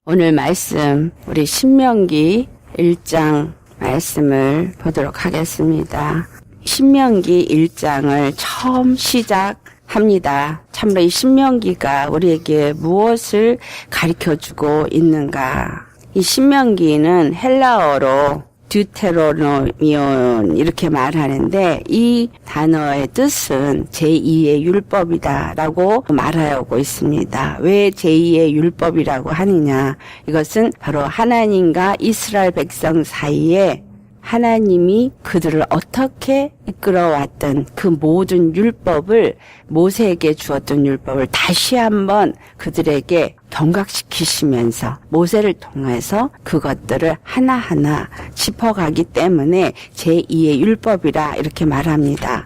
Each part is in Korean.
오늘 말씀 우리 신명기 1장 말씀을 보도록 하겠습니다. 신명기 1장을 처음 시작합니다. 참으로 이 신명기가 우리에게 무엇을 가르쳐주고 있는가? 이 신명기는 헬라어로 듀테로노미온 이렇게 말하는데 이 단어의 뜻은 제2의 율법이다라고 말하고 있습니다. 왜 제2의 율법이라고 하느냐? 이것은 바로 하나님과 이스라엘 백성 사이에 하나님이 그들을 어떻게 이끌어왔던 그 모든 율법을 모세에게 주었던 율법을 다시 한번 그들에게 경각시키시면서 모세를 통해서 그것들을 하나하나 짚어가기 때문에 제2의 율법이라 이렇게 말합니다.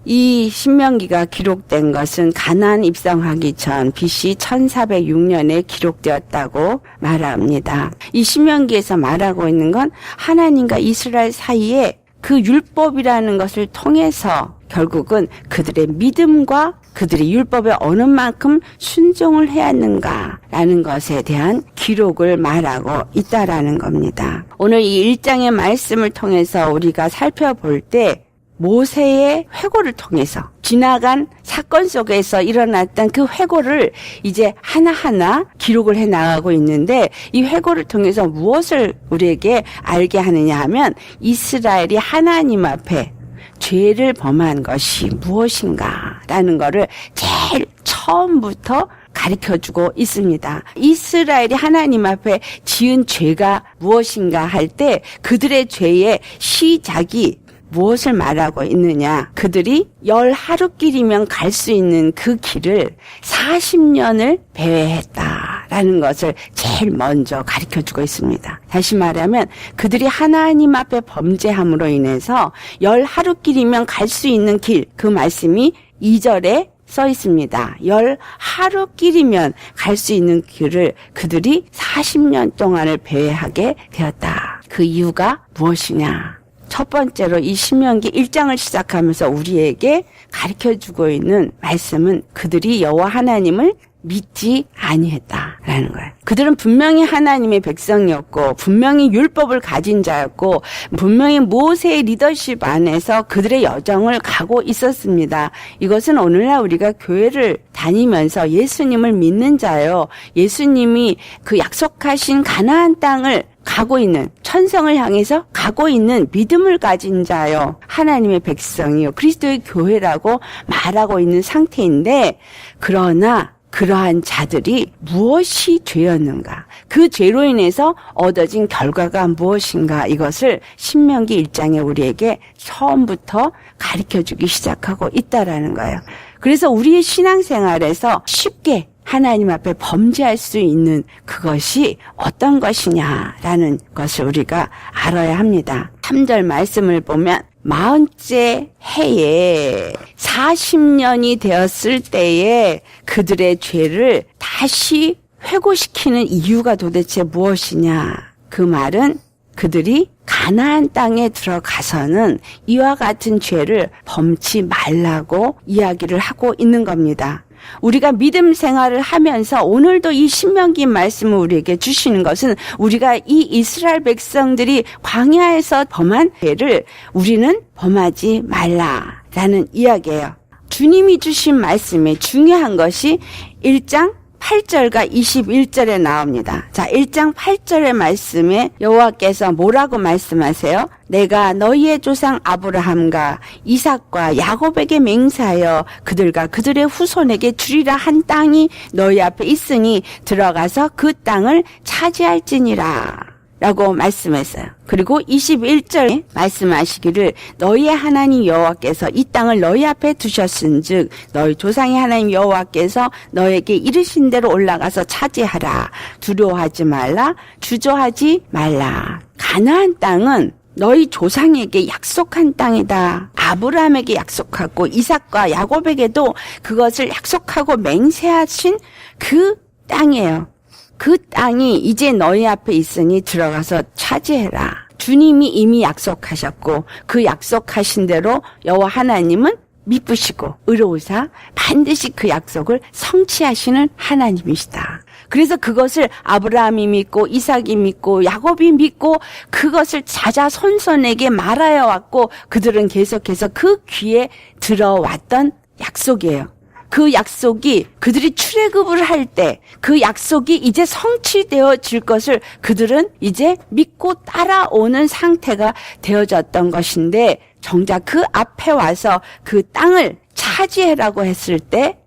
이 신명기가 기록된 것은 가나안 입성하기 전 BC 1406년에 기록되었다고 말합니다. 이 신명기에서 말하고 있는 건 하나님과 이스라엘 사이에 그 율법이라는 것을 통해서 결국은 그들의 믿음과 그들이 율법에 어느 만큼 순종을 해야 하는가라는 것에 대한 기록을 말하고 있다라는 겁니다. 오늘 이 1장의 말씀을 통해서 우리가 살펴볼 때 모세의 회고를 통해서 지나간 사건 속에서 일어났던 그 회고를 이제 하나하나 기록을 해 나가고 있는데 이 회고를 통해서 무엇을 우리에게 알게 하느냐 하면 이스라엘이 하나님 앞에 죄를 범한 것이 무엇인가라는 거를 제일 처음부터 가르쳐주고 있습니다. 이스라엘이 하나님 앞에 지은 죄가 무엇인가 할 때 그들의 죄의 시작이 무엇을 말하고 있느냐? 그들이 10하루길이면 갈 수 있는 그 길을 40년을 배회했다라는 것을 제일 먼저 가르쳐주고 있습니다. 다시 말하면 그들이 하나님 앞에 범죄함으로 인해서 10하루길이면 갈 수 있는 길, 그 말씀이 2절에 써 있습니다. 10하루길이면 갈 수 있는 길을 그들이 40년 동안을 배회하게 되었다. 그 이유가 무엇이냐? 첫 번째로 이 신명기 1장을 시작하면서 우리에게 가르쳐주고 있는 말씀은 그들이 여호와 하나님을 믿지 아니했다라는 거예요. 그들은 분명히 하나님의 백성이었고 분명히 율법을 가진 자였고 분명히 모세의 리더십 안에서 그들의 여정을 가고 있었습니다. 이것은 오늘날 우리가 교회를 다니면서 예수님을 믿는 자요. 예수님이 그 약속하신 가나안 땅을 가고 있는 천성을 향해서 가고 있는 믿음을 가진 자요. 하나님의 백성이요. 그리스도의 교회라고 말하고 있는 상태인데 그러나 그러한 자들이 무엇이 죄였는가? 그 죄로 인해서 얻어진 결과가 무엇인가? 이것을 신명기 1장에 우리에게 처음부터 가르쳐주기 시작하고 있다라는 거예요. 그래서 우리의 신앙생활에서 쉽게 하나님 앞에 범죄할 수 있는 그것이 어떤 것이냐라는 것을 우리가 알아야 합니다. 3절 말씀을 보면 40째 해에 40년이 되었을 때에 그들의 죄를 다시 회고시키는 이유가 도대체 무엇이냐? 그 말은 그들이 가나안 땅에 들어가서는 이와 같은 죄를 범치 말라고 이야기를 하고 있는 겁니다. 우리가 믿음 생활을 하면서 오늘도 이 신명기 말씀을 우리에게 주시는 것은 우리가 이 이스라엘 백성들이 광야에서 범한 죄를 우리는 범하지 말라라는 이야기예요. 주님이 주신 말씀에 중요한 것이 1장 8절과 21절에 나옵니다. 자, 1장 8절의 말씀에 여호와께서 뭐라고 말씀하세요? 내가 너희의 조상 아브라함과 이삭과 야곱에게 맹세하여 그들과 그들의 후손에게 주리라 한 땅이 너희 앞에 있으니 들어가서 그 땅을 차지할지니라 라고 말씀했어요. 그리고 21절에 말씀하시기를 너희의 하나님 여호와께서 이 땅을 너희 앞에 두셨은즉 너희 조상의 하나님 여호와께서 너에게 이르신 대로 올라가서 차지하라. 두려워하지 말라. 주저하지 말라. 가나안 땅은 너희 조상에게 약속한 땅이다. 아브라함에게 약속하고 이삭과 야곱에게도 그것을 약속하고 맹세하신 그 땅이에요. 그 땅이 이제 너희 앞에 있으니 들어가서 차지해라. 주님이 이미 약속하셨고 그 약속하신 대로 여호와 하나님은 미쁘시고 의로우사 반드시 그 약속을 성취하시는 하나님이시다. 그래서 그것을 아브라함이 믿고 이삭이 믿고 야곱이 믿고 그것을 자자손손에게 말하여 왔고 그들은 계속해서 그 귀에 들어왔던 약속이에요. 그 약속이 그들이 출애굽을 할 때 그 약속이 이제 성취되어질 것을 그들은 이제 믿고 따라오는 상태가 되어졌던 것인데 정작 그 앞에 와서 그 땅을 차지해라고 했을 때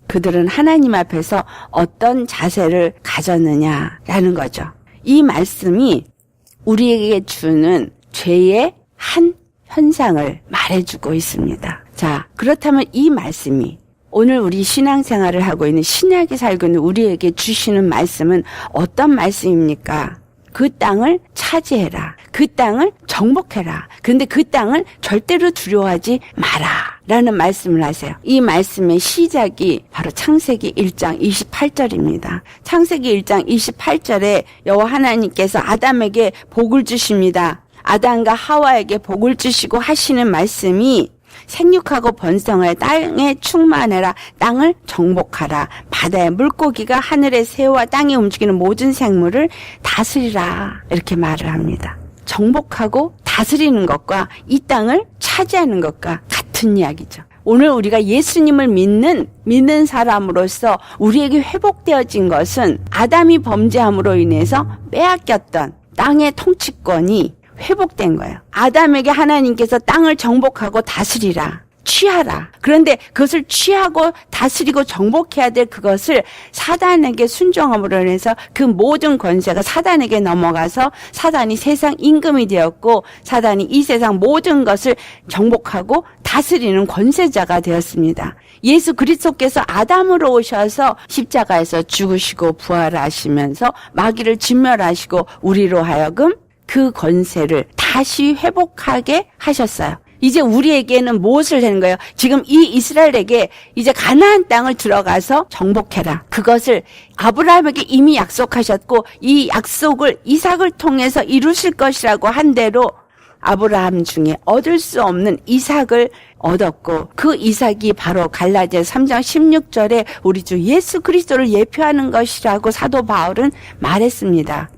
그들은 하나님 앞에서 어떤 자세를 가졌느냐라는 거죠. 이 말씀이 우리에게 주는 죄의 한 현상을 말해주고 있습니다. 자, 그렇다면 이 말씀이 오늘 우리 신앙생활을 하고 있는 신약에 살고 있는 우리에게 주시는 말씀은 어떤 말씀입니까? 그 땅을 차지해라. 그 땅을 정복해라. 근데 그 땅을 절대로 두려워하지 마라. 라는 말씀을 하세요. 이 말씀의 시작이 바로 창세기 1장 28절입니다. 창세기 1장 28절에 여호와 하나님께서 아담에게 복을 주십니다. 아담과 하와에게 복을 주시고 하시는 말씀이 생육하고 번성하여 땅에 충만해라. 땅을 정복하라. 바다의 물고기가 하늘의 새와 땅에 움직이는 모든 생물을 다스리라. 이렇게 말을 합니다. 정복하고 다스리는 것과 이 땅을 차지하는 것과 같은 이야기죠. 오늘 우리가 예수님을 믿는 사람으로서 우리에게 회복되어진 것은 아담이 범죄함으로 인해서 빼앗겼던 땅의 통치권이 회복된 거예요. 아담에게 하나님께서 땅을 정복하고 다스리라. 취하라. 그런데 그것을 취하고 다스리고 정복해야 될 그것을 사단에게 순종함으로 인해서 그 모든 권세가 사단에게 넘어가서 사단이 세상 임금이 되었고 사단이 이 세상 모든 것을 정복하고 다스리는 권세자가 되었습니다. 예수 그리스도께서 아담으로 오셔서 십자가에서 죽으시고 부활하시면서 마귀를 진멸하시고 우리로 하여금 그 권세를 다시 회복하게 하셨어요. 이제 우리에게는 무엇을 되는 거예요? 지금 이 이스라엘에게 이제 가나안 땅을 들어가서 정복해라. 그것을 아브라함에게 이미 약속하셨고 이 약속을 이삭을 통해서 이루실 것이라고 한 대로 아브라함 중에 얻을 수 없는 이삭을 얻었고 그 이삭이 바로 갈라디아서 3장 16절에 우리 주 예수 그리스도를 예표하는 것이라고 사도 바울은 말했습니다.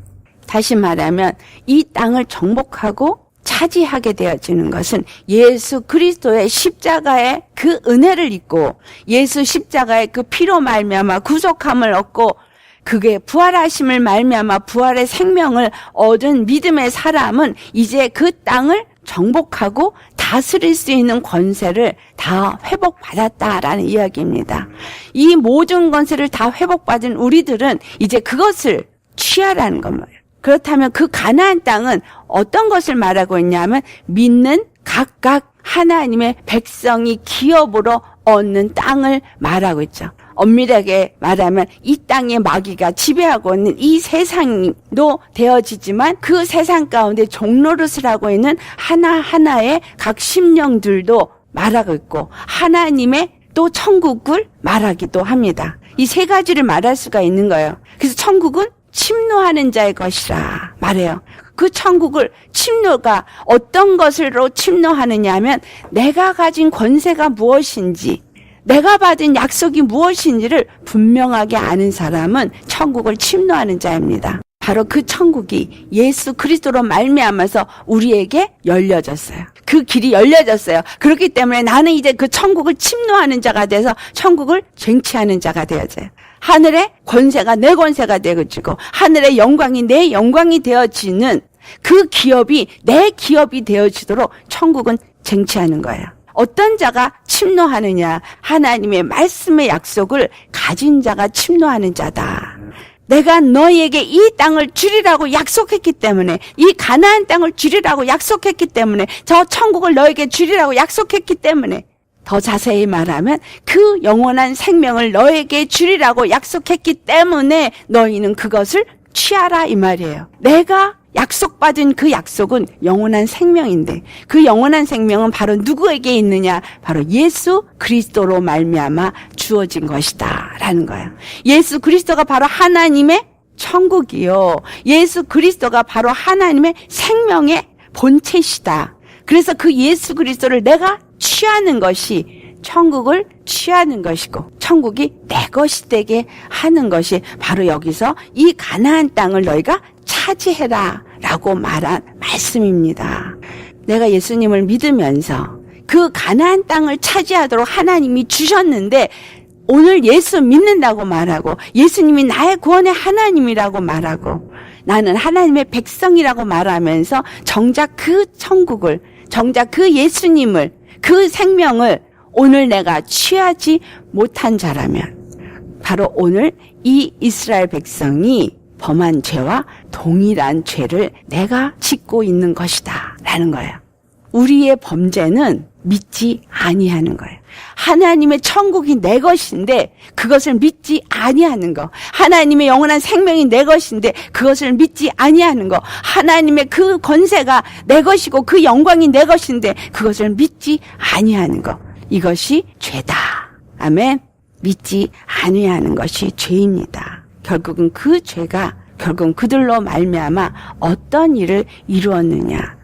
다시 말하면 이 땅을 정복하고 차지하게 되어지는 것은 예수 그리스도의 십자가의 그 은혜를 입고 예수 십자가의 그 피로 말미암아 구속함을 얻고 그게 부활하심을 말미암아 부활의 생명을 얻은 믿음의 사람은 이제 그 땅을 정복하고 다스릴 수 있는 권세를 다 회복받았다라는 이야기입니다. 이 모든 권세를 다 회복받은 우리들은 이제 그것을 취하라는 겁니다. 그렇다면 그 가나안 땅은 어떤 것을 말하고 있냐면 믿는 각각 하나님의 백성이 기업으로 얻는 땅을 말하고 있죠. 엄밀하게 말하면 이 땅의 마귀가 지배하고 있는 이 세상도 되어지지만 그 세상 가운데 종노릇을 하고 있는 하나하나의 각 심령들도 말하고 있고 하나님의 또 천국을 말하기도 합니다. 이 세 가지를 말할 수가 있는 거예요. 그래서 천국은 침노하는 자의 것이라 말해요. 그 천국을 침노가 어떤 것으로 침노하느냐 하면 내가 가진 권세가 무엇인지 내가 받은 약속이 무엇인지를 분명하게 아는 사람은 천국을 침노하는 자입니다. 바로 그 천국이 예수 그리스도로 말미암아서 우리에게 열려졌어요. 그 길이 열려졌어요. 그렇기 때문에 나는 이제 그 천국을 침노하는 자가 돼서 천국을 쟁취하는 자가 되어져요. 하늘의 권세가 내 권세가 되어지고 하늘의 영광이 내 영광이 되어지는 그 기업이 내 기업이 되어지도록 천국은 쟁취하는 거예요. 어떤 자가 침노하느냐? 하나님의 말씀의 약속을 가진 자가 침노하는 자다. 내가 너희에게 이 땅을 주리라고 약속했기 때문에 이 가나안 땅을 주리라고 약속했기 때문에 저 천국을 너에게 주리라고 약속했기 때문에 더 자세히 말하면 그 영원한 생명을 너에게 주리라고 약속했기 때문에 너희는 그것을 취하라 이 말이에요. 내가 약속받은 그 약속은 영원한 생명인데 그 영원한 생명은 바로 누구에게 있느냐? 바로 예수 그리스도로 말미암아 주어진 것이다 라는 거예요. 예수 그리스도가 바로 하나님의 천국이요. 예수 그리스도가 바로 하나님의 생명의 본체시다. 그래서 그 예수 그리스도를 내가 취하는 것이 천국을 취하는 것이고 천국이 내 것이 되게 하는 것이 바로 여기서 이 가나안 땅을 너희가 차지해라 라고 말한 말씀입니다. 내가 예수님을 믿으면서 그 가나안 땅을 차지하도록 하나님이 주셨는데 오늘 예수 믿는다고 말하고 예수님이 나의 구원의 하나님이라고 말하고 나는 하나님의 백성이라고 말하면서 정작 그 천국을, 정작 그 예수님을, 그 생명을 오늘 내가 취하지 못한 자라면 바로 오늘 이 이스라엘 백성이 범한 죄와 동일한 죄를 내가 짓고 있는 것이다 라는 거예요. 우리의 범죄는 믿지 아니하는 거예요. 하나님의 천국이 내 것인데 그것을 믿지 아니하는 거. 하나님의 영원한 생명이 내 것인데 그것을 믿지 아니하는 거. 하나님의 그 권세가 내 것이고 그 영광이 내 것인데 그것을 믿지 아니하는 거. 이것이 죄다. 아멘. 믿지 아니하는 것이 죄입니다. 결국은 그 죄가 결국은 그들로 말미암아 어떤 일을 이루었느냐.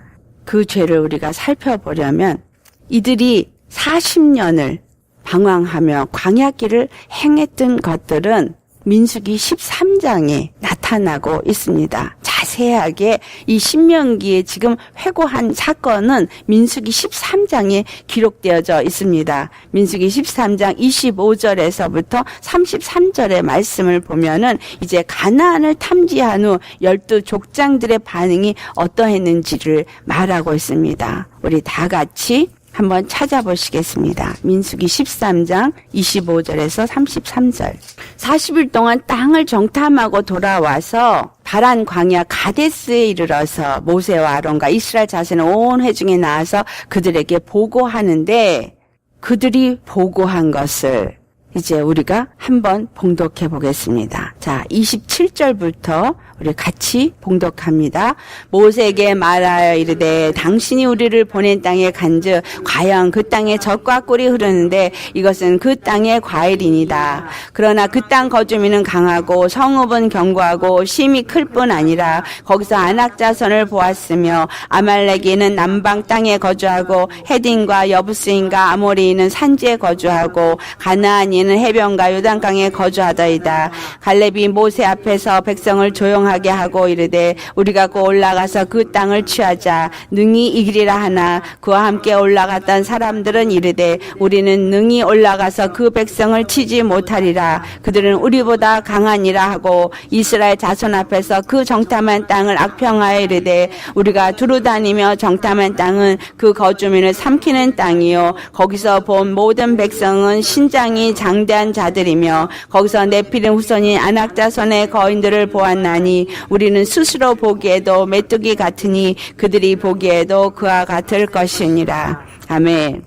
그 죄를 우리가 살펴보려면 이들이 40년을 방황하며 광야길을 행했던 것들은 민수기 13장에 나타나고 있습니다. 자세하게 이 신명기에 지금 회고한 사건은 민수기 13장에 기록되어져 있습니다. 민수기 13장 25절에서부터 33절의 말씀을 보면은 이제 가나안을 탐지한 후 12족장들의 반응이 어떠했는지를 말하고 있습니다. 우리 다 같이 한번 찾아보시겠습니다. 민수기 13장 25절에서 33절. 40일 동안 땅을 정탐하고 돌아와서 바란 광야 가데스에 이르러서 모세와 아론과 이스라엘 자손의 온 회중에 나와서 그들에게 보고하는데 그들이 보고한 것을 이제 우리가 한번 봉독해 보겠습니다. 자, 27절부터 우리 같이 봉독합니다. 모세에게 말하여 이르되 당신이 우리를 보낸 땅에 간즉 과연 그 땅에 젖과 꿀이 흐르는데 이것은 그 땅의 과일이니이다. 그러나 그 땅 거주민은 강하고 성읍은 견고하고 심이 클 뿐 아니라 거기서 아낙 자손을 보았으며 아말렉인은 남방 땅에 거주하고 헤딘과 여부스인과 아모리인은 산지에 거주하고 가나안인은 해변과 요단강에 거주하더이다. 갈렙이 모세 앞에서 백성을 조용하게 하고 이르되 우리가 곧 올라가서 그 땅을 취하자 능히 이기리라 하나 그와 함께 올라갔던 사람들은 이르되 우리는 능히 올라가서 그 백성을 치지 못하리라. 그들은 우리보다 강하니라 하고 이스라엘 자손 앞에서 그 정탐한 땅을 악평하여 이르되 우리가 두루다니며 정탐한 땅은 그 거주민을 삼키는 땅이요 거기서 본 모든 백성은 신장이 장대한 자들이며 거기서 네피림 후손인 아낙 자손의 거인들을 보았나니 우리는 스스로 보기에도 메뚜기 같으니 그들이 보기에도 그와 같을 것이니라. 아멘.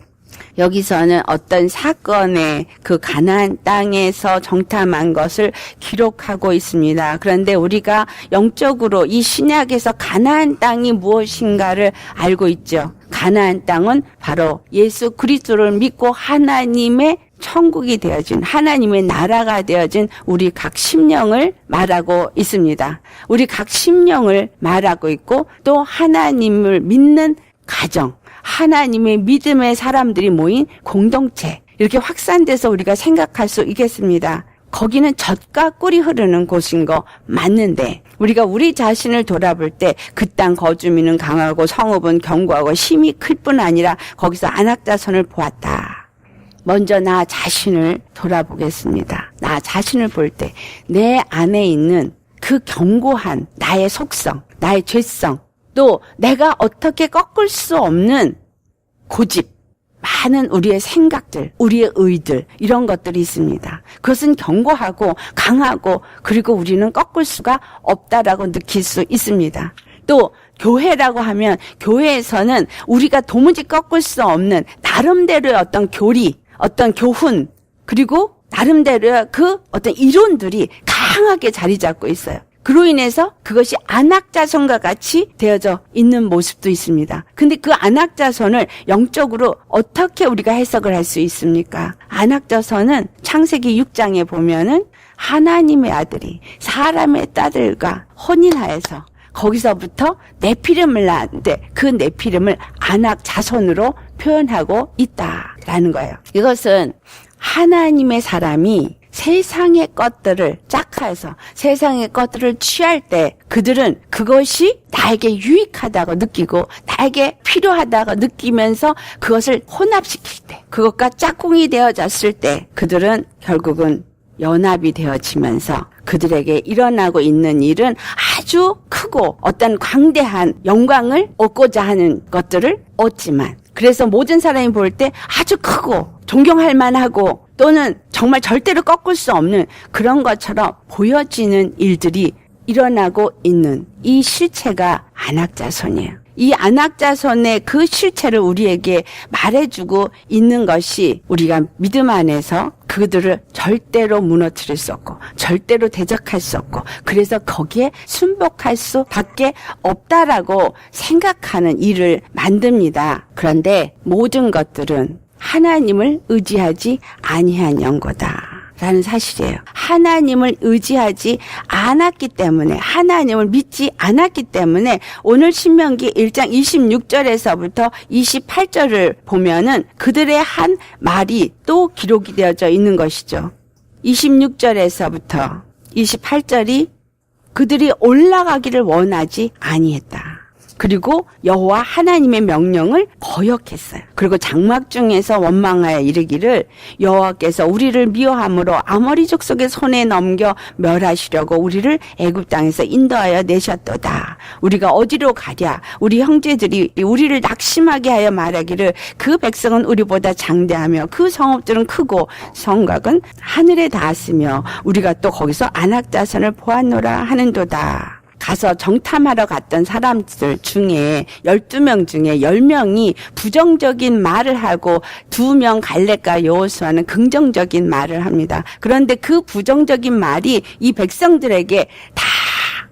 여기서는 어떤 사건의 그 가나안 땅에서 정탐한 것을 기록하고 있습니다. 그런데 우리가 영적으로 이 신약에서 가나안 땅이 무엇인가를 알고 있죠. 가나안 땅은 바로 예수 그리스도를 믿고 하나님의 천국이 되어진 하나님의 나라가 되어진 우리 각 심령을 말하고 있습니다. 우리 각 심령을 말하고 있고 또 하나님을 믿는 가정, 하나님의 믿음의 사람들이 모인 공동체 이렇게 확산돼서 우리가 생각할 수 있겠습니다. 거기는 젖과 꿀이 흐르는 곳인 거 맞는데 우리가 우리 자신을 돌아볼 때 그 땅 거주민은 강하고 성읍은 견고하고 힘이 클 뿐 아니라 거기서 아낙 자손을 보았다. 먼저 나 자신을 돌아보겠습니다. 나 자신을 볼 때 내 안에 있는 그 견고한 나의 속성, 나의 죄성, 또 내가 어떻게 꺾을 수 없는 고집, 많은 우리의 생각들, 우리의 의들 이런 것들이 있습니다. 그것은 견고하고 강하고 그리고 우리는 꺾을 수가 없다라고 느낄 수 있습니다. 또 교회라고 하면 교회에서는 우리가 도무지 꺾을 수 없는 나름대로의 어떤 교리, 어떤 교훈 그리고 나름대로의 그 어떤 이론들이 강하게 자리 잡고 있어요. 그로 인해서 그것이 아낙 자손과 같이 되어져 있는 모습도 있습니다. 근데 그 아낙 자손을 영적으로 어떻게 우리가 해석을 할 수 있습니까? 아낙 자손은 창세기 6장에 보면은 하나님의 아들이 사람의 딸들과 혼인하여서 거기서부터 네피림을 낳았는데 그 네피림을 아낙 자손으로 표현하고 있다라는 거예요. 이것은 하나님의 사람이 세상의 것들을 짝하여서 세상의 것들을 취할 때 그들은 그것이 나에게 유익하다고 느끼고 나에게 필요하다고 느끼면서 그것을 혼합시킬 때, 그것과 짝꿍이 되어졌을 때 그들은 결국은 연합이 되어지면서 그들에게 일어나고 있는 일은 아주 크고 어떤 광대한 영광을 얻고자 하는 것들을 얻지만, 그래서 모든 사람이 볼 때 아주 크고 존경할 만하고 또는 정말 절대로 꺾을 수 없는 그런 것처럼 보여지는 일들이 일어나고 있는 이 실체가 아낙자손이에요. 이 아낙자손의 그 실체를 우리에게 말해주고 있는 것이 우리가 믿음 안에서 그들을 절대로 무너뜨릴 수 없고 절대로 대적할 수 없고 그래서 거기에 순복할 수밖에 없다라고 생각하는 일을 만듭니다. 그런데 모든 것들은 하나님을 의지하지 아니한 연고다 라는 사실이에요. 하나님을 의지하지 않았기 때문에, 하나님을 믿지 않았기 때문에 오늘 신명기 1장 26절에서부터 28절을 보면은 그들의 한 말이 또 기록이 되어져 있는 것이죠. 26절에서부터 28절이 그들이 올라가기를 원하지 아니했다. 그리고 여호와 하나님의 명령을 거역했어요. 그리고 장막 중에서 원망하여 이르기를 여호와께서 우리를 미워함으로 아모리 족속의 손에 넘겨 멸하시려고 우리를 애굽 땅에서 인도하여 내셨도다. 우리가 어디로 가랴? 우리 형제들이 우리를 낙심하게 하여 말하기를 그 백성은 우리보다 장대하며 그 성읍들은 크고 성곽은 하늘에 닿았으며 우리가 또 거기서 아낙자손을 보았노라 하는도다. 가서 정탐하러 갔던 사람들 중에 12명 중에 10명이 부정적인 말을 하고 2명 갈렙과 여호수아는 긍정적인 말을 합니다. 그런데 그 부정적인 말이 이 백성들에게 다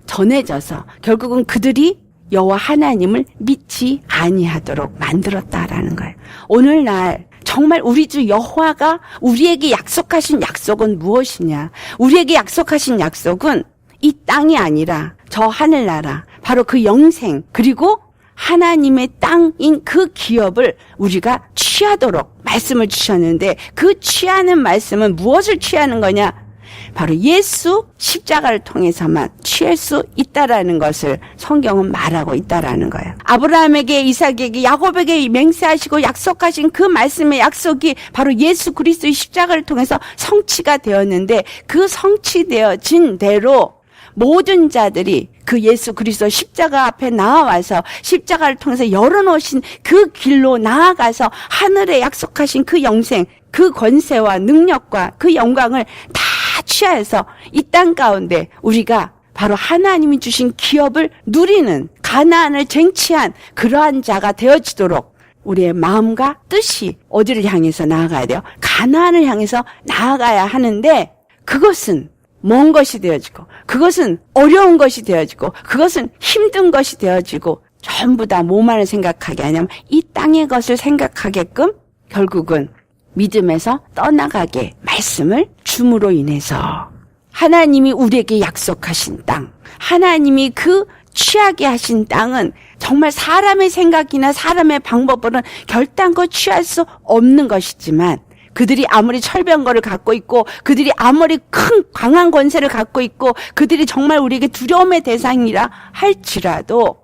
전해져서 결국은 그들이 여호와 하나님을 믿지 아니하도록 만들었다라는 거예요. 오늘날 정말 우리 주 여호와가 우리에게 약속하신 약속은 무엇이냐? 우리에게 약속하신 약속은 이 땅이 아니라 저 하늘나라, 바로 그 영생, 그리고 하나님의 땅인 그 기업을 우리가 취하도록 말씀을 주셨는데 그 취하는 말씀은 무엇을 취하는 거냐? 바로 예수 십자가를 통해서만 취할 수 있다라는 것을 성경은 말하고 있다라는 거예요. 아브라함에게, 이삭에게, 야곱에게 맹세하시고 약속하신 그 말씀의 약속이 바로 예수 그리스도의 십자가를 통해서 성취가 되었는데 그 성취되어진 대로 모든 자들이 그 예수 그리스도 십자가 앞에 나와서 십자가를 통해서 열어놓으신 그 길로 나아가서 하늘에 약속하신 그 영생, 그 권세와 능력과 그 영광을 다 취하여서 이 땅 가운데 우리가 바로 하나님이 주신 기업을 누리는 가나안을 쟁취한 그러한 자가 되어지도록 우리의 마음과 뜻이 어디를 향해서 나아가야 돼요? 가나안을 향해서 나아가야 하는데 그것은 먼 것이 되어지고 그것은 어려운 것이 되어지고 그것은 힘든 것이 되어지고 전부 다 뭐만을 생각하게 하냐면 이 땅의 것을 생각하게끔 결국은 믿음에서 떠나가게 말씀을 줌으로 인해서 하나님이 우리에게 약속하신 땅, 하나님이 그 취하게 하신 땅은 정말 사람의 생각이나 사람의 방법으로는 결단코 취할 수 없는 것이지만 그들이 아무리 철병거를 갖고 있고 그들이 아무리 큰 강한 권세를 갖고 있고 그들이 정말 우리에게 두려움의 대상이라 할지라도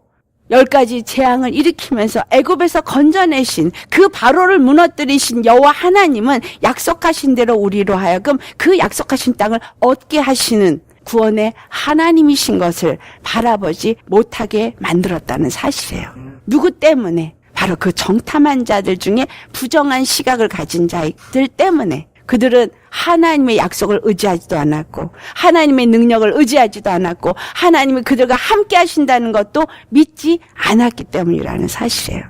10가지 재앙을 일으키면서 애굽에서 건져내신 그 바로를 무너뜨리신 여호와 하나님은 약속하신 대로 우리로 하여금 그 약속하신 땅을 얻게 하시는 구원의 하나님이신 것을 바라보지 못하게 만들었다는 사실이에요. 누구 때문에? 바로 그 정탐한 자들 중에 부정한 시각을 가진 자들 때문에 그들은 하나님의 약속을 의지하지도 않았고 하나님의 능력을 의지하지도 않았고 하나님이 그들과 함께 하신다는 것도 믿지 않았기 때문이라는 사실이에요.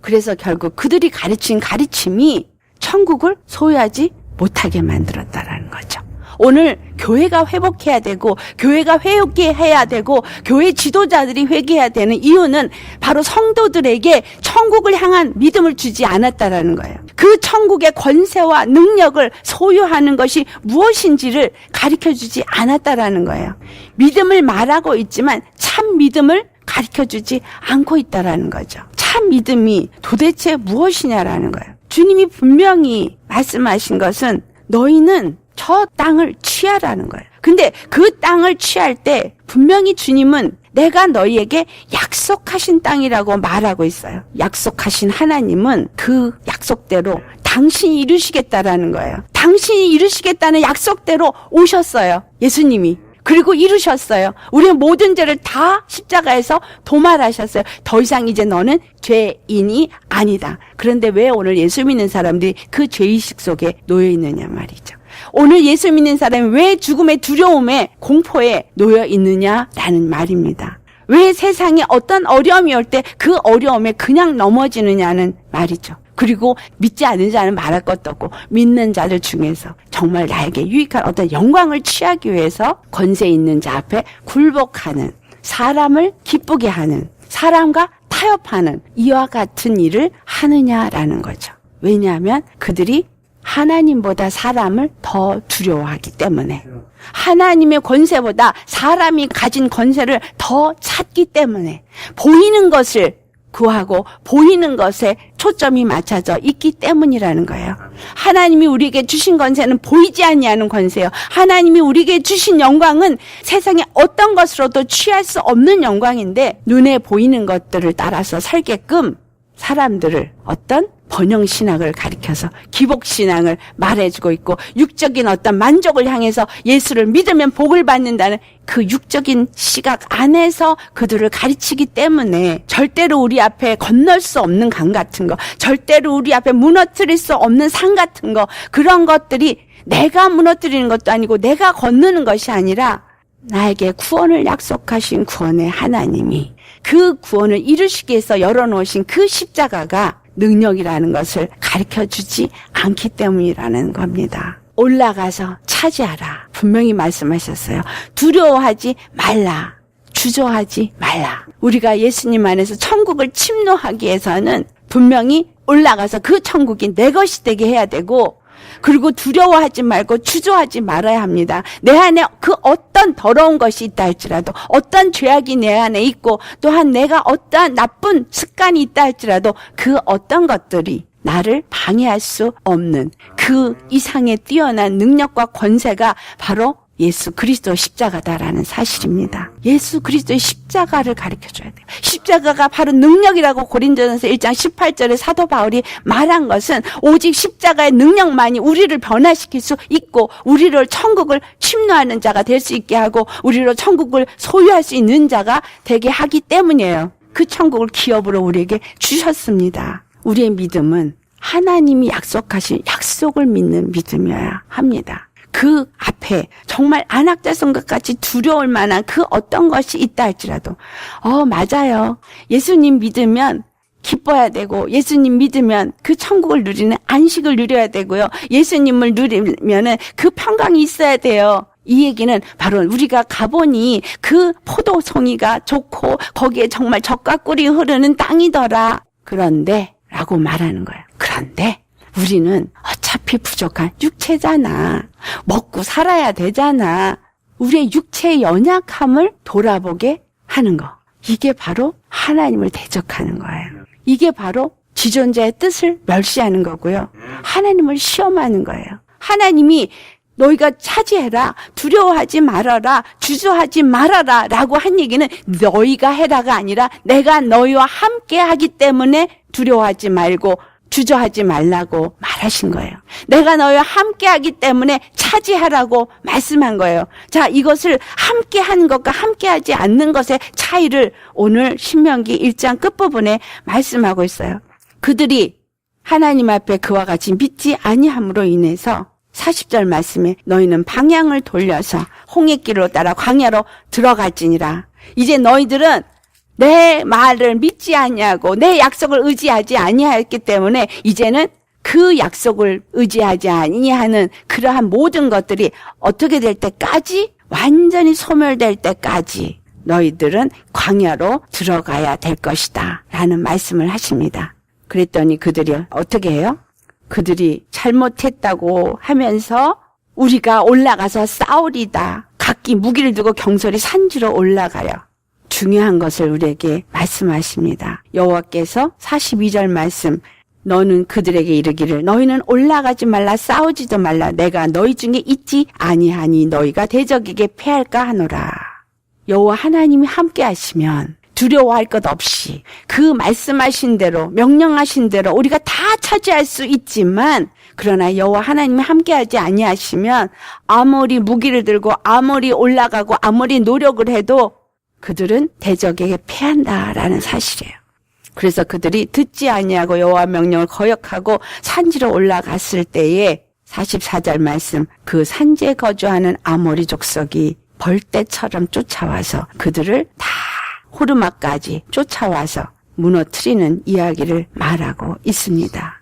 그래서 결국 그들이 가르친 가르침이 천국을 소유하지 못하게 만들었다라는 거죠. 오늘 교회가 회복해야 되고 교회가 회개해야 되고 교회 지도자들이 회개해야 되는 이유는 바로 성도들에게 천국을 향한 믿음을 주지 않았다라는 거예요. 그 천국의 권세와 능력을 소유하는 것이 무엇인지를 가르쳐주지 않았다라는 거예요. 믿음을 말하고 있지만 참 믿음을 가르쳐주지 않고 있다라는 거죠. 참 믿음이 도대체 무엇이냐라는 거예요. 주님이 분명히 말씀하신 것은 너희는 저 땅을 취하라는 거예요. 근데 그 땅을 취할 때 분명히 주님은 내가 너희에게 약속하신 땅이라고 말하고 있어요. 약속하신 하나님은 그 약속대로 당신이 이루시겠다라는 거예요. 당신이 이루시겠다는 약속대로 오셨어요. 예수님이. 그리고 이루셨어요. 우리의 모든 죄를 다 십자가에서 도말하셨어요. 더 이상 이제 너는 죄인이 아니다. 그런데 왜 오늘 예수 믿는 사람들이 그 죄의식 속에 놓여 있느냐 말이죠. 오늘 예수 믿는 사람이 왜 죽음의 두려움에 공포에 놓여 있느냐라는 말입니다. 왜 세상에 어떤 어려움이 올 때 그 어려움에 그냥 넘어지느냐는 말이죠. 그리고 믿지 않는 자는 말할 것도 없고 믿는 자들 중에서 정말 나에게 유익한 어떤 영광을 취하기 위해서 권세 있는 자 앞에 굴복하는, 사람을 기쁘게 하는, 사람과 타협하는 이와 같은 일을 하느냐라는 거죠. 왜냐하면 그들이 하나님보다 사람을 더 두려워하기 때문에, 하나님의 권세보다 사람이 가진 권세를 더 찾기 때문에, 보이는 것을 구하고 보이는 것에 초점이 맞춰져 있기 때문이라는 거예요. 하나님이 우리에게 주신 권세는 보이지 아니하는 권세예요. 하나님이 우리에게 주신 영광은 세상에 어떤 것으로도 취할 수 없는 영광인데, 눈에 보이는 것들을 따라서 살게끔 사람들을 어떤 번영신학을 가리켜서 기복신앙을 말해주고 있고, 육적인 어떤 만족을 향해서 예수를 믿으면 복을 받는다는 그 육적인 시각 안에서 그들을 가르치기 때문에 절대로 우리 앞에 건널 수 없는 강 같은 거, 절대로 우리 앞에 무너뜨릴 수 없는 산 같은 거, 그런 것들이 내가 무너뜨리는 것도 아니고 내가 건너는 것이 아니라 나에게 구원을 약속하신 구원의 하나님이 그 구원을 이루시기 위해서 열어놓으신 그 십자가가 능력이라는 것을 가르쳐주지 않기 때문이라는 겁니다. 올라가서 차지하라. 분명히 말씀하셨어요. 두려워하지 말라. 주저하지 말라. 우리가 예수님 안에서 천국을 침노하기 위해서는 분명히 올라가서 그 천국이 내 것이 되게 해야 되고, 그리고 두려워하지 말고 주저하지 말아야 합니다. 내 안에 그 어떤 더러운 것이 있다 할지라도, 어떤 죄악이 내 안에 있고, 또한 내가 어떠한 나쁜 습관이 있다 할지라도 그 어떤 것들이 나를 방해할 수 없는 그 이상의 뛰어난 능력과 권세가 바로 예수 그리스도 십자가다라는 사실입니다. 예수 그리스도의 십자가를 가르쳐줘야 돼요. 십자가가 바로 능력이라고 고린도전서 1장 18절에 사도 바울이 말한 것은 오직 십자가의 능력만이 우리를 변화시킬 수 있고, 우리를 천국을 침노하는 자가 될 수 있게 하고, 우리로 천국을 소유할 수 있는 자가 되게 하기 때문이에요. 그 천국을 기업으로 우리에게 주셨습니다. 우리의 믿음은 하나님이 약속하신 약속을 믿는 믿음이어야 합니다. 그 앞에 정말 안악자성것 같이 두려울 만한 그 어떤 것이 있다 할지라도, 맞아요. 예수님 믿으면 기뻐야 되고, 예수님 믿으면 그 천국을 누리는 안식을 누려야 되고요. 예수님을 누리면은 그 평강이 있어야 돼요. 이 얘기는 바로 우리가 가보니 그 포도송이가 좋고 거기에 정말 젖과 꿀이 흐르는 땅이더라. 그런데 라고 말하는 거예요. 그런데 우리는 어차피 부족한 육체잖아. 먹고 살아야 되잖아. 우리의 육체의 연약함을 돌아보게 하는 거. 이게 바로 하나님을 대적하는 거예요. 이게 바로 지존자의 뜻을 멸시하는 거고요. 하나님을 시험하는 거예요. 하나님이 너희가 차지해라, 두려워하지 말아라, 주저하지 말아라 라고 한 얘기는 너희가 해라가 아니라 내가 너희와 함께 하기 때문에 두려워하지 말고 주저하지 말라고 말하신 거예요. 내가 너희와 함께 하기 때문에 차지하라고 말씀한 거예요. 자, 이것을 함께 하는 것과 함께 하지 않는 것의 차이를 오늘 신명기 1장 끝부분에 말씀하고 있어요. 그들이 하나님 앞에 그와 같이 믿지 아니함으로 인해서 40절 말씀에 너희는 방향을 돌려서 홍해길로 따라 광야로 들어갈지니라. 이제 너희들은 내 말을 믿지 아니하고 내 약속을 의지하지 아니하였기 때문에 이제는 그 약속을 의지하지 아니하는 그러한 모든 것들이 어떻게 될 때까지, 완전히 소멸될 때까지 너희들은 광야로 들어가야 될 것이다 라는 말씀을 하십니다. 그랬더니 그들이 어떻게 해요? 그들이 잘못했다고 하면서 우리가 올라가서 싸우리다. 각기 무기를 두고 경솔히 산지로 올라가요. 중요한 것을 우리에게 말씀하십니다. 여호와께서 42절 말씀, 너는 그들에게 이르기를 너희는 올라가지 말라 싸우지도 말라 내가 너희 중에 있지 아니하니 너희가 대적에게 패할까 하노라. 여호와 하나님이 함께 하시면 두려워할 것 없이 그 말씀하신 대로 명령하신 대로 우리가 다 차지할 수 있지만, 그러나 여호와 하나님이 함께하지 아니하시면 아무리 무기를 들고 아무리 올라가고 아무리 노력을 해도 그들은 대적에게 패한다라는 사실이에요. 그래서 그들이 듣지 아니하고 여호와 명령을 거역하고 산지로 올라갔을 때에 44절 말씀, 그 산지에 거주하는 아모리 족속이 벌떼처럼 쫓아와서 그들을 다 호르마까지 쫓아와서 무너뜨리는 이야기를 말하고 있습니다.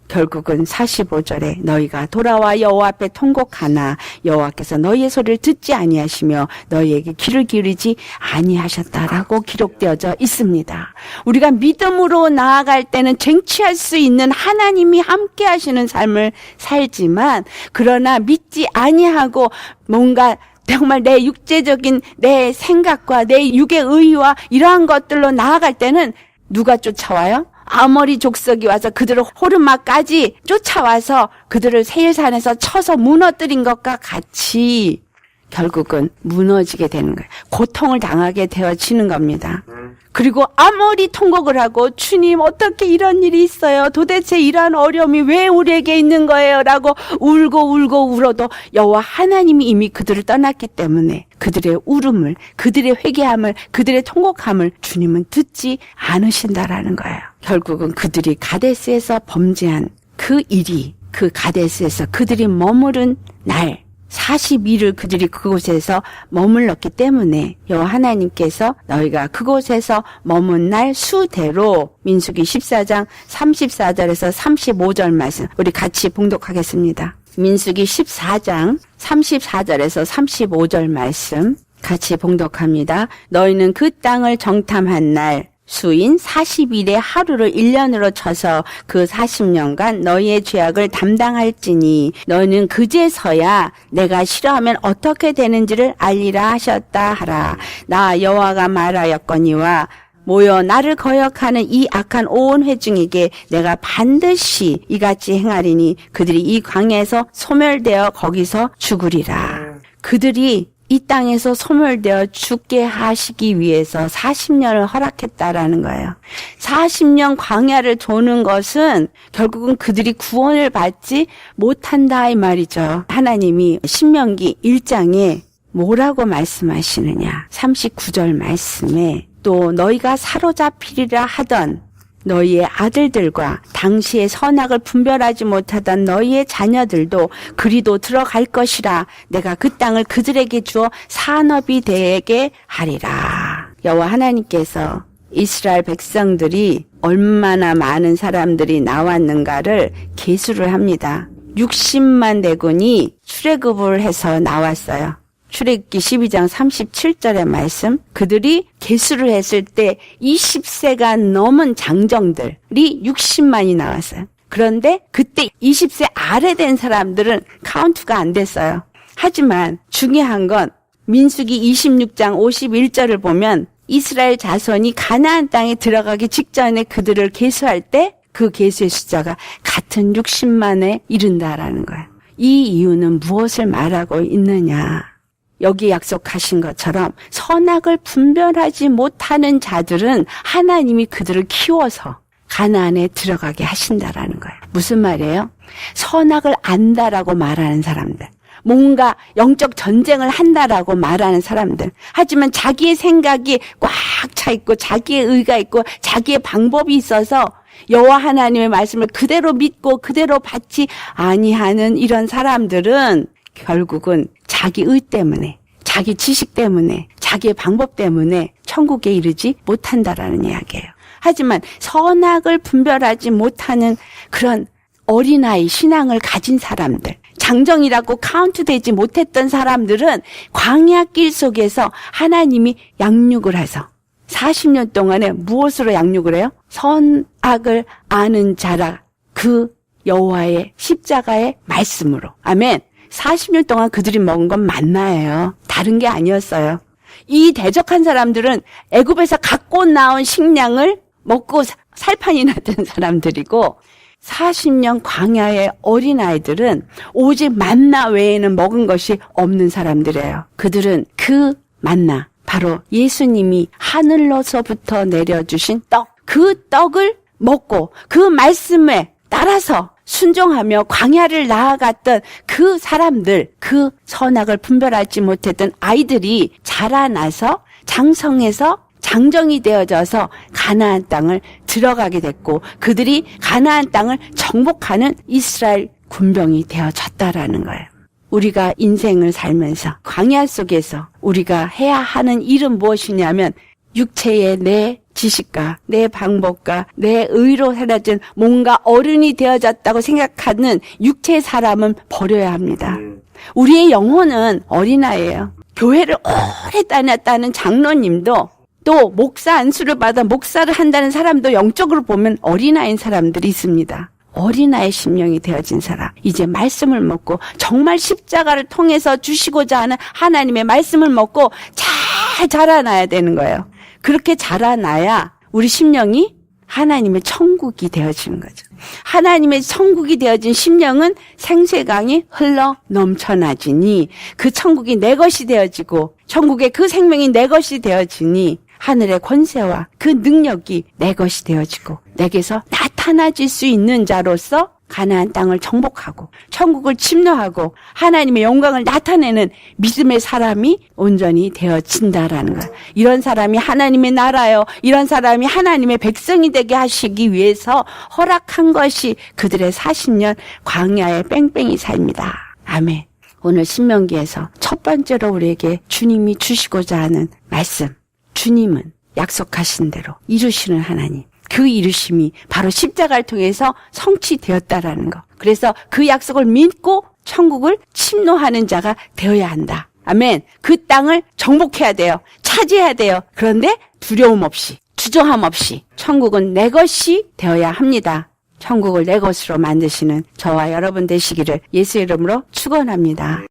결국은 45절에 너희가 돌아와 여호와 앞에 통곡하나 여호와께서 너희의 소리를 듣지 아니하시며 너희에게 귀를 기울이지 아니하셨다라고 기록되어져 있습니다. 우리가 믿음으로 나아갈 때는 쟁취할 수 있는 하나님이 함께 하시는 삶을 살지만, 그러나 믿지 아니하고 뭔가 정말 내 육체적인 내 생각과 내 육의 의와 이러한 것들로 나아갈 때는 누가 쫓아와요? 아모리 족속이 와서 그들을 호르마까지 쫓아와서 그들을 세일산에서 쳐서 무너뜨린 것과 같이 결국은 무너지게 되는 거예요. 고통을 당하게 되어지는 겁니다. 그리고 아무리 통곡을 하고 주님 어떻게 이런 일이 있어요? 도대체 이러한 어려움이 왜 우리에게 있는 거예요? 라고 울고 울어도 여호와 하나님이 이미 그들을 떠났기 때문에 그들의 울음을, 그들의 회개함을, 그들의 통곡함을 주님은 듣지 않으신다라는 거예요. 결국은 그들이 가데스에서 범죄한 그 일이, 그 가데스에서 그들이 머무른 날 40일을 그들이 그곳에서 머물렀기 때문에 여호와 하나님께서 너희가 그곳에서 머문 날 수대로, 민수기 14장 34절에서 35절 말씀 우리 같이 봉독하겠습니다. 민수기 14장 34절에서 35절 말씀 같이 봉독합니다. 너희는 그 땅을 정탐한 날 수인 40일의 하루를 1년으로 쳐서 그 40년간 너희의 죄악을 담당할지니 너희는 그제서야 내가 싫어하면 어떻게 되는지를 알리라 하셨다 하라. 나 여호와가 말하였거니와 모여 나를 거역하는 이 악한 온 회중에게 내가 반드시 이같이 행하리니 그들이 이 광야에서 소멸되어 거기서 죽으리라. 그들이 이 땅에서 소멸되어 죽게 하시기 위해서 40년을 허락했다라는 거예요. 40년 광야를 도는 것은 결국은 그들이 구원을 받지 못한다 이 말이죠. 하나님이 신명기 1장에 뭐라고 말씀하시느냐. 39절 말씀에 또 너희가 사로잡히리라 하던 너희의 아들들과 당시의 선악을 분별하지 못하던 너희의 자녀들도 그리도 들어갈 것이라. 내가 그 땅을 그들에게 주어 산업이 되게 하리라. 여호와 하나님께서 이스라엘 백성들이 얼마나 많은 사람들이 나왔는가를 계수를 합니다. 60만 대군이 출애굽을 해서 나왔어요. 출애굽기 12장 37절의 말씀, 그들이 계수를 했을 때 20세가 넘은 장정들이 60만이 나왔어요. 그런데 그때 20세 아래 된 사람들은 카운트가 안 됐어요. 하지만 중요한 건 민수기 26장 51절을 보면 이스라엘 자손이 가나안 땅에 들어가기 직전에 그들을 계수할 때 그 계수의 숫자가 같은 60만에 이른다라는 거예요. 이 이유는 무엇을 말하고 있느냐? 여기 약속하신 것처럼 선악을 분별하지 못하는 자들은 하나님이 그들을 키워서 가나안에 들어가게 하신다라는 거예요. 무슨 말이에요? 선악을 안다라고 말하는 사람들, 뭔가 영적 전쟁을 한다라고 말하는 사람들, 하지만 자기의 생각이 꽉 차 있고 자기의 의가 있고 자기의 방법이 있어서 여호와 하나님의 말씀을 그대로 믿고 그대로 받지 아니하는 이런 사람들은 결국은 자기 의 때문에, 자기 지식 때문에, 자기의 방법 때문에 천국에 이르지 못한다라는 이야기예요. 하지만 선악을 분별하지 못하는 그런 어린아이 신앙을 가진 사람들, 장정이라고 카운트되지 못했던 사람들은 광야길 속에서 하나님이 양육을 해서 40년 동안에 무엇으로 양육을 해요? 선악을 아는 자라, 그 여호와의 십자가의 말씀으로. 아멘. 40년 동안 그들이 먹은 건 만나예요. 다른 게 아니었어요. 이 대적한 사람들은 애굽에서 갖고 나온 식량을 먹고 살판이 났던 사람들이고 40년 광야의 어린아이들은 오직 만나 외에는 먹은 것이 없는 사람들이에요. 그들은 그 만나, 바로 예수님이 하늘로서부터 내려주신 떡, 그 떡을 먹고 그 말씀에 따라서 순종하며 광야를 나아갔던 그 사람들, 그 선악을 분별하지 못했던 아이들이 자라나서 장성해서 장정이 되어져서 가나안 땅을 들어가게 됐고 그들이 가나안 땅을 정복하는 이스라엘 군병이 되어졌다라는 거예요. 우리가 인생을 살면서 광야 속에서 우리가 해야 하는 일은 무엇이냐면 육체의 내 지식과 내 방법과 내 의로 살아진 뭔가 어른이 되어졌다고 생각하는 육체의 사람은 버려야 합니다. 우리의 영혼은 어린아이예요. 교회를 오래 다녔다는 장로님도 또 목사 안수를 받아 목사를 한다는 사람도 영적으로 보면 어린아이인 사람들이 있습니다. 어린아이의 심령이 되어진 사람, 이제 말씀을 먹고 정말 십자가를 통해서 주시고자 하는 하나님의 말씀을 먹고 잘 자라나야 되는 거예요. 그렇게 자라나야 우리 심령이 하나님의 천국이 되어지는 거죠. 하나님의 천국이 되어진 심령은 생수강이 흘러 넘쳐나지니 그 천국이 내 것이 되어지고 천국의 그 생명이 내 것이 되어지니 하늘의 권세와 그 능력이 내 것이 되어지고 내게서 나타나질 수 있는 자로서 가나안 땅을 정복하고 천국을 침노하고 하나님의 영광을 나타내는 믿음의 사람이 온전히 되어진다라는 거예요. 이런 사람이 하나님의 나라요. 이런 사람이 하나님의 백성이 되게 하시기 위해서 허락한 것이 그들의 40년 광야의 뺑뺑이 삶이다. 아멘. 오늘 신명기에서 첫 번째로 우리에게 주님이 주시고자 하는 말씀. 주님은 약속하신 대로 이루시는 하나님. 그 이루심이 바로 십자가를 통해서 성취되었다라는 거. 그래서 그 약속을 믿고 천국을 침노하는 자가 되어야 한다. 아멘. 그 땅을 정복해야 돼요. 차지해야 돼요. 그런데 두려움 없이, 주저함 없이 천국은 내 것이 되어야 합니다. 천국을 내 것으로 만드시는 저와 여러분 되시기를 예수의 이름으로 축원합니다.